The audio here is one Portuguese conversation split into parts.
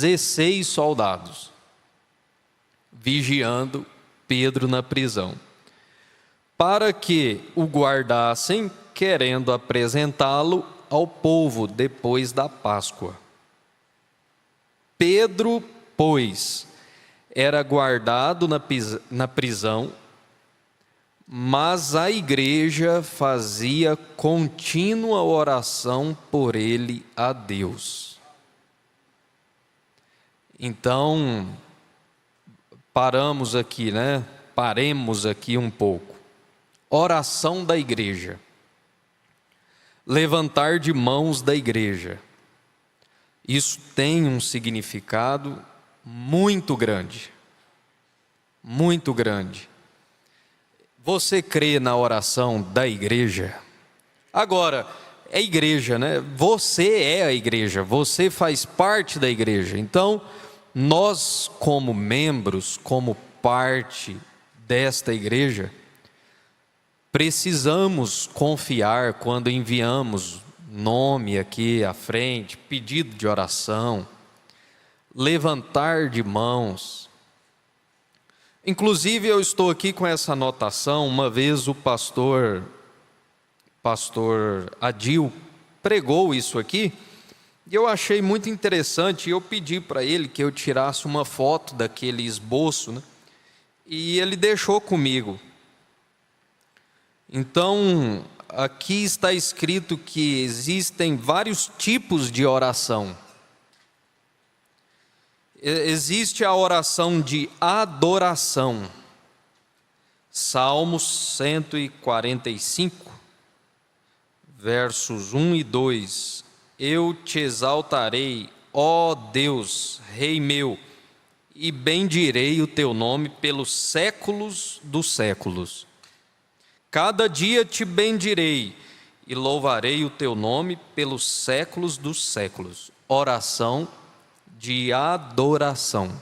16 soldados vigiando Pedro na prisão, para que o guardassem, querendo apresentá-lo ao povo depois da Páscoa. Pedro, pois, era guardado na prisão, mas a igreja fazia contínua oração por ele a Deus. Então, paremos aqui um pouco. Oração da igreja. Levantar de mãos da igreja. Isso tem um significado muito grande. Muito grande. Você crê na oração da igreja? Agora, é igreja, né? Você é a igreja, você faz parte da igreja. Então, nós, como membros, como parte desta igreja, precisamos confiar quando enviamos nome aqui à frente, pedido de oração, levantar de mãos. Inclusive, eu estou aqui com essa anotação. Uma vez o pastor Adil pregou isso aqui, e eu achei muito interessante, e eu pedi para ele que eu tirasse uma foto daquele esboço, né? E ele deixou comigo. Então, aqui está escrito que existem vários tipos de oração. Existe a oração de adoração. Salmos 145, versos 1 e 2. Eu te exaltarei, ó Deus, Rei meu, e bendirei o teu nome pelos séculos dos séculos. Cada dia te bendirei e louvarei o teu nome pelos séculos dos séculos. Oração de adoração.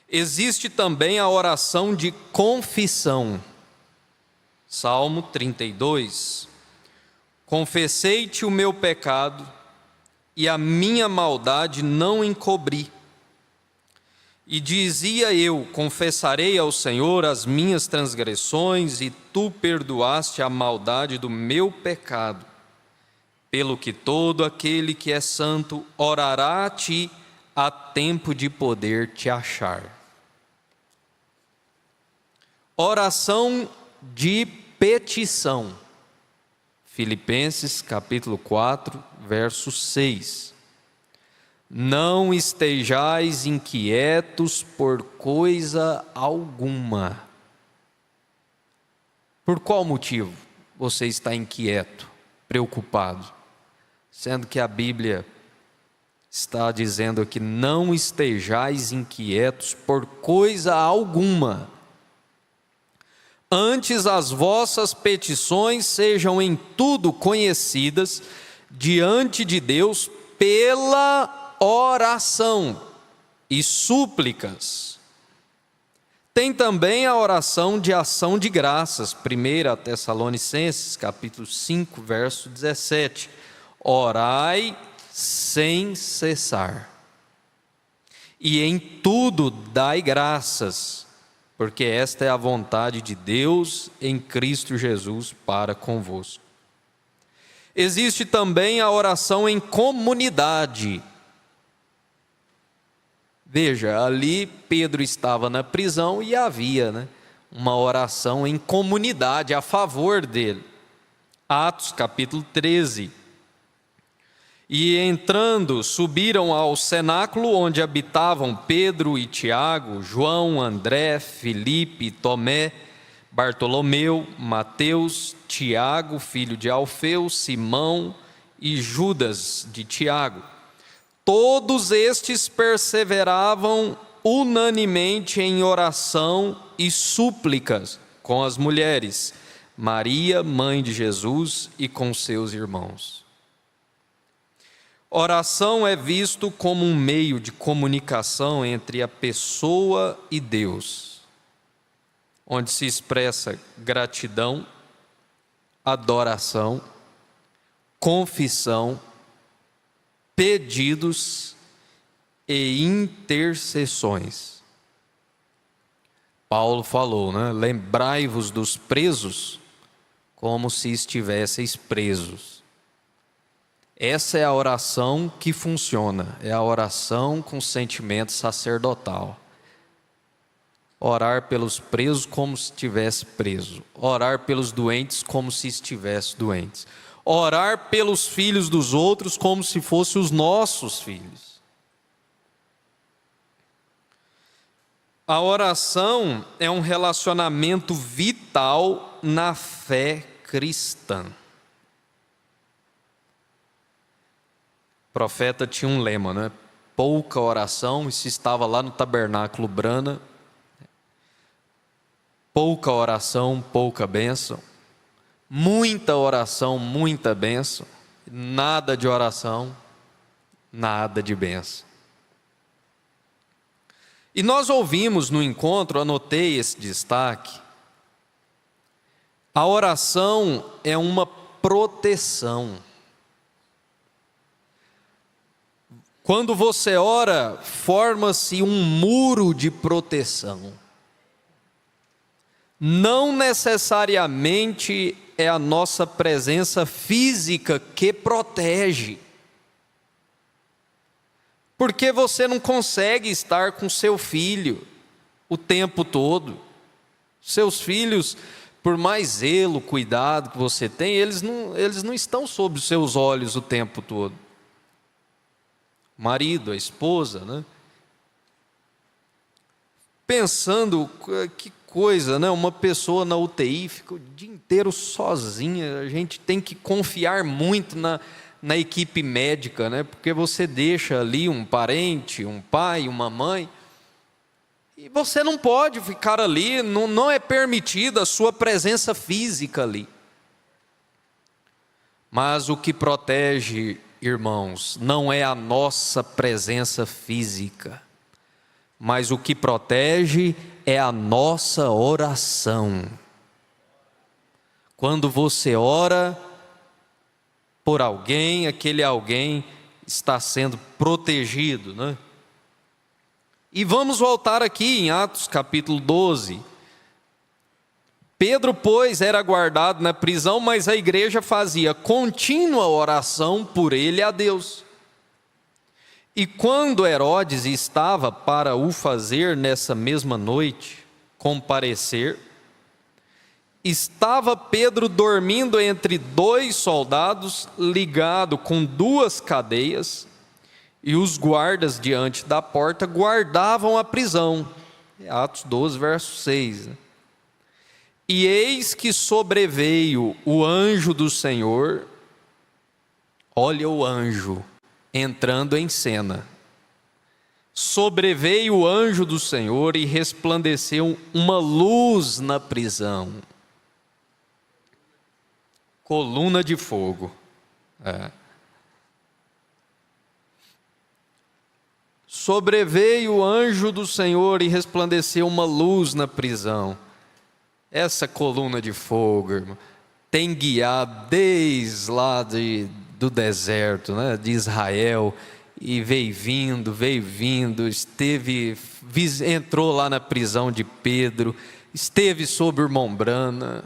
Existe também a oração de confissão. Salmo 32. Confessei-te o meu pecado e a minha maldade não encobri. E dizia eu: confessarei ao Senhor as minhas transgressões, e tu perdoaste a maldade do meu pecado. Pelo que todo aquele que é santo orará a ti, a tempo de poder te achar. Oração de petição. Filipenses capítulo 4, verso 6. Não estejais inquietos por coisa alguma. Por qual motivo você está inquieto, preocupado? Sendo que a Bíblia está dizendo aqui: não estejais inquietos por coisa alguma. Antes as vossas petições sejam em tudo conhecidas diante de Deus pela oração e súplicas. Tem também a oração de ação de graças, 1 Tessalonicenses, capítulo 5, verso 17. Orai sem cessar. E em tudo dai graças, porque esta é a vontade de Deus em Cristo Jesus para convosco. Existe também a oração em comunidade. Veja, ali Pedro estava na prisão e havia, uma oração em comunidade a favor dele. Atos capítulo 13. E entrando, subiram ao cenáculo onde habitavam Pedro e Tiago, João, André, Filipe, Tomé, Bartolomeu, Mateus, Tiago, filho de Alfeu, Simão e Judas de Tiago. Todos estes perseveravam unanimemente em oração e súplicas com as mulheres, Maria, mãe de Jesus, e com seus irmãos. Oração é visto como um meio de comunicação entre a pessoa e Deus, onde se expressa gratidão, adoração, confissão, pedidos e intercessões. Paulo falou, né? Lembrai-vos dos presos como se estivesseis presos. Essa é a oração que funciona, é a oração com sentimento sacerdotal. Orar pelos presos como se estivesse preso. Orar pelos doentes como se estivesse doentes. Orar pelos filhos dos outros como se fossem os nossos filhos. A oração é um relacionamento vital na fé cristã. O profeta tinha um lema, né? Pouca oração, isso estava lá no tabernáculo Brana. Pouca oração, pouca bênção. Muita oração, muita bênção. Nada de oração, nada de bênção. E nós ouvimos no encontro, anotei esse destaque, a oração é uma proteção. Quando você ora, forma-se um muro de proteção. Não necessariamente é a nossa presença física que protege. Porque você não consegue estar com seu filho o tempo todo. Seus filhos, por mais zelo, cuidado que você tem, eles não estão sob os seus olhos o tempo todo. Marido, a esposa, né? Pensando, que coisa, né? Uma pessoa na UTI fica o dia inteiro sozinha. A gente tem que confiar muito na equipe médica, né? Porque você deixa ali um parente, um pai, uma mãe, e você não pode ficar ali, não é permitida a sua presença física ali. Mas o que protege, irmãos, não é a nossa presença física, mas o que protege é a nossa oração. Quando você ora por alguém, aquele alguém está sendo protegido, né? E vamos voltar aqui em Atos capítulo 12. Pedro, pois, era guardado na prisão, mas a igreja fazia contínua oração por ele a Deus. E quando Herodes estava para o fazer nessa mesma noite comparecer, estava Pedro dormindo entre 2 soldados, ligado com 2 cadeias, e os guardas diante da porta guardavam a prisão. Atos 12, verso 6. E eis que sobreveio o anjo do Senhor, olha o anjo entrando em cena. Sobreveio o anjo do Senhor e resplandeceu uma luz na prisão. Coluna de fogo. Sobreveio o anjo do Senhor e resplandeceu uma luz na prisão. Essa coluna de fogo, irmão, tem guiado desde lá do deserto, né, de Israel, e veio vindo, entrou lá na prisão de Pedro, esteve sob o irmão Brana,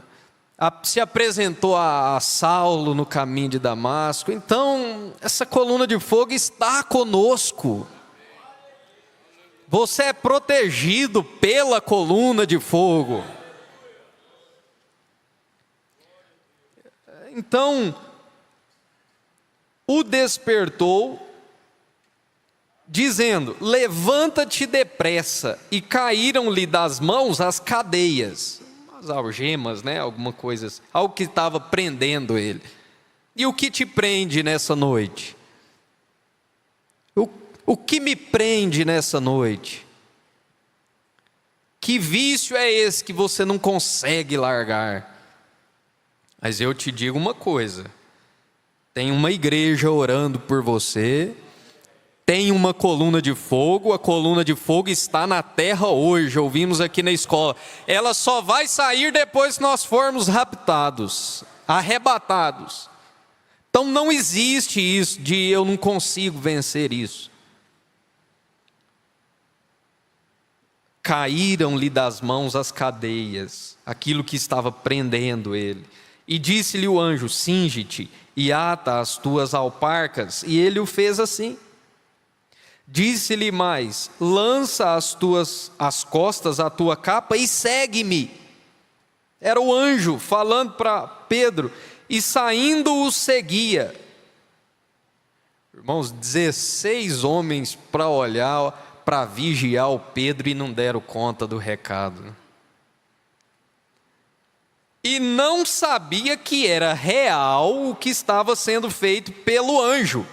se apresentou a Saulo no caminho de Damasco. Então, essa coluna de fogo está conosco. Você é protegido pela coluna de fogo. Então, o despertou, dizendo: levanta-te depressa. E caíram-lhe das mãos as cadeias, as algemas, né? Alguma coisa assim, algo que estava prendendo ele. E o que te prende nessa noite? O que me prende nessa noite? Que vício é esse que você não consegue largar? Mas eu te digo uma coisa: tem uma igreja orando por você, tem uma coluna de fogo, a coluna de fogo está na terra hoje, ouvimos aqui na escola. Ela só vai sair depois que nós formos raptados, arrebatados. Então não existe isso de eu não consigo vencer isso. caíram-lhe das mãos as cadeias, aquilo que estava prendendo ele. E disse-lhe o anjo: cinge-te e ata as tuas alparcas. E ele o fez assim. Disse-lhe mais: lança as costas a tua capa e segue-me. Era o anjo falando para Pedro, e saindo o seguia. Irmãos, 16 homens para olhar, para vigiar o Pedro, e não deram conta do recado. E não sabia que era real o que estava sendo feito pelo anjo,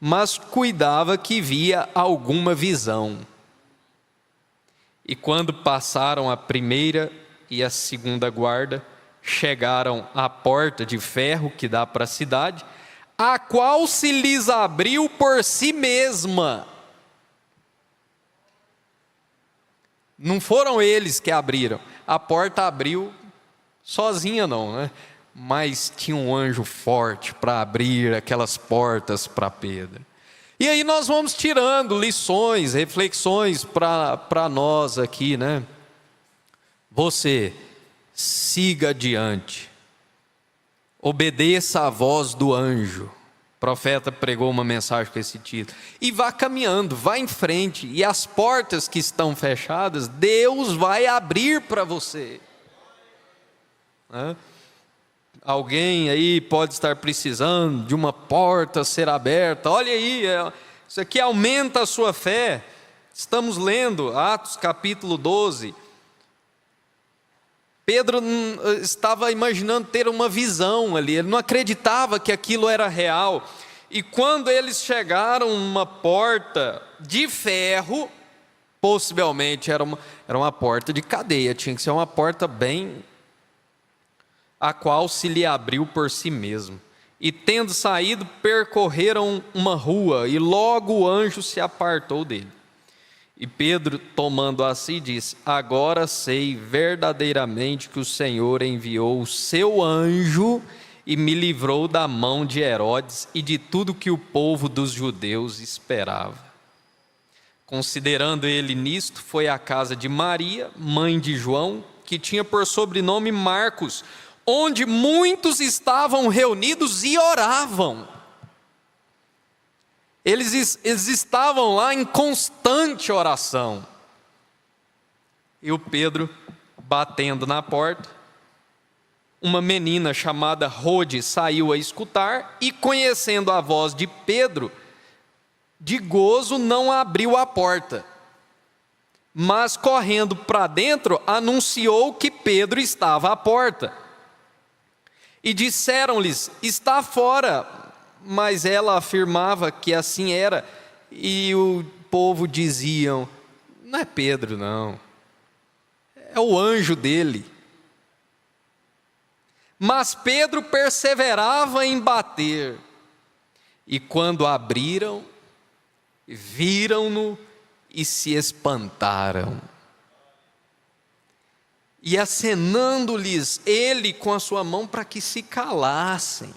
mas cuidava que via alguma visão. E quando passaram a primeira e a segunda guarda, chegaram à porta de ferro que dá para a cidade, a qual se lhes abriu por si mesma. Não foram eles que abriram, a porta abriu sozinha não, né? Mas tinha um anjo forte para abrir aquelas portas para Pedro. E aí nós vamos tirando lições, reflexões para nós aqui, né? Você, siga adiante, obedeça à voz do anjo. O profeta pregou uma mensagem com esse título. E vá caminhando, vá em frente, e as portas que estão fechadas, Deus vai abrir para você. Alguém aí pode estar precisando de uma porta ser aberta. Olha aí, isso aqui aumenta a sua fé. Estamos lendo Atos capítulo 12. Pedro estava imaginando ter uma visão ali, ele não acreditava que aquilo era real. E quando eles chegaram numa porta de ferro, possivelmente era uma porta de cadeia, tinha que ser uma porta bem, a qual se lhe abriu por si mesmo. E tendo saído, percorreram uma rua, e logo o anjo se apartou dele. E Pedro, tomando a si, disse: agora sei verdadeiramente que o Senhor enviou o seu anjo e me livrou da mão de Herodes e de tudo que o povo dos judeus esperava. Considerando ele nisto, foi à casa de Maria, mãe de João, que tinha por sobrenome Marcos, onde muitos estavam reunidos e oravam. Eles estavam lá em constante oração. E o Pedro, batendo na porta, uma menina chamada Rode saiu a escutar, e conhecendo a voz de Pedro, de gozo não abriu a porta, mas correndo para dentro, anunciou que Pedro estava à porta. E disseram-lhes: está fora. Mas ela afirmava que assim era, e o povo diziam: não é Pedro não, é o anjo dele. Mas Pedro perseverava em bater, e quando abriram, viram-no e se espantaram. E acenando-lhes ele com a sua mão para que se calassem.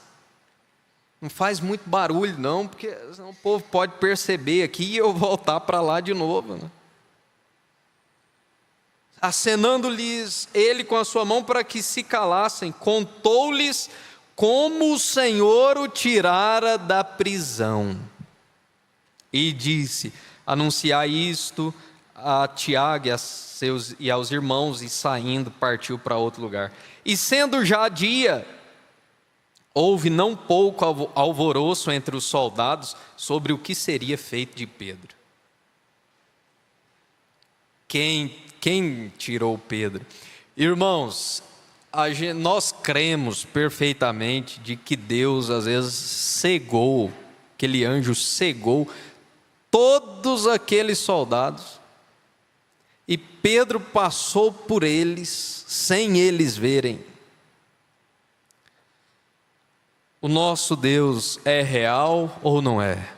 Não faz muito barulho não, porque senão o povo pode perceber aqui e eu voltar para lá de novo, né? Acenando-lhes ele com a sua mão para que se calassem, contou-lhes como o Senhor o tirara da prisão. E disse: anunciai isto a Tiago e aos irmãos, e saindo partiu para outro lugar. E sendo já dia, houve não pouco alvoroço entre os soldados sobre o que seria feito de Pedro. Quem tirou Pedro? Irmãos, nós cremos perfeitamente de que Deus às vezes cegou, aquele anjo cegou todos aqueles soldados, e Pedro passou por eles sem eles verem. O nosso Deus é real ou não é?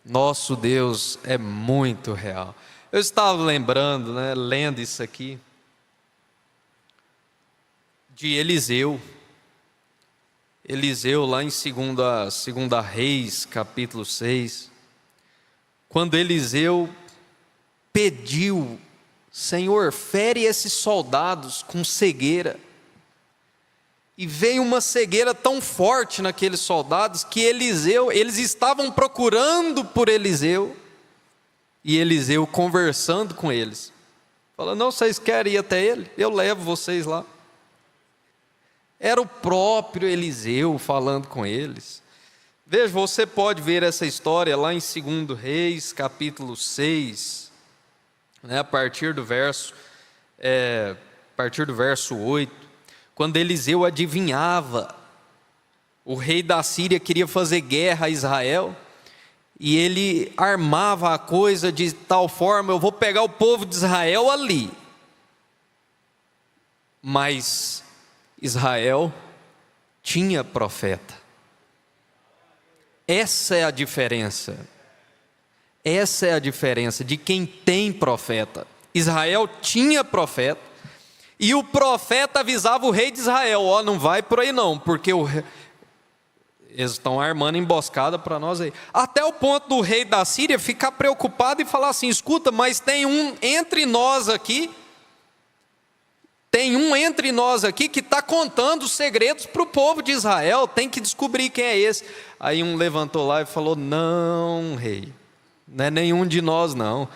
Nosso Deus é muito real. Eu estava lembrando, né, lendo isso aqui, de Eliseu. Eliseu, lá em 2 Reis, capítulo 6, quando Eliseu pediu: Senhor, fere esses soldados com cegueira. E veio uma cegueira tão forte naqueles soldados que eles estavam procurando por Eliseu, e Eliseu conversando com eles, falando: não, vocês querem ir até ele? Eu levo vocês lá. Era o próprio Eliseu falando com eles. Veja, você pode ver essa história lá em 2 Reis, capítulo 6, né, a partir do verso 8, quando Eliseu adivinhava, o rei da Síria queria fazer guerra a Israel, e ele armava a coisa de tal forma: eu vou pegar o povo de Israel ali. Mas Israel tinha profeta. Essa é a diferença. Essa é a diferença de quem tem profeta. Israel tinha profeta, e o profeta avisava o rei de Israel: ó, não vai por aí não, porque eles estão armando emboscada para nós aí. Até o ponto do rei da Síria ficar preocupado e falar assim: escuta, mas tem um entre nós aqui, que está contando os segredos para o povo de Israel, tem que descobrir quem é esse. Aí um levantou lá e falou: não, rei, não é nenhum de nós não,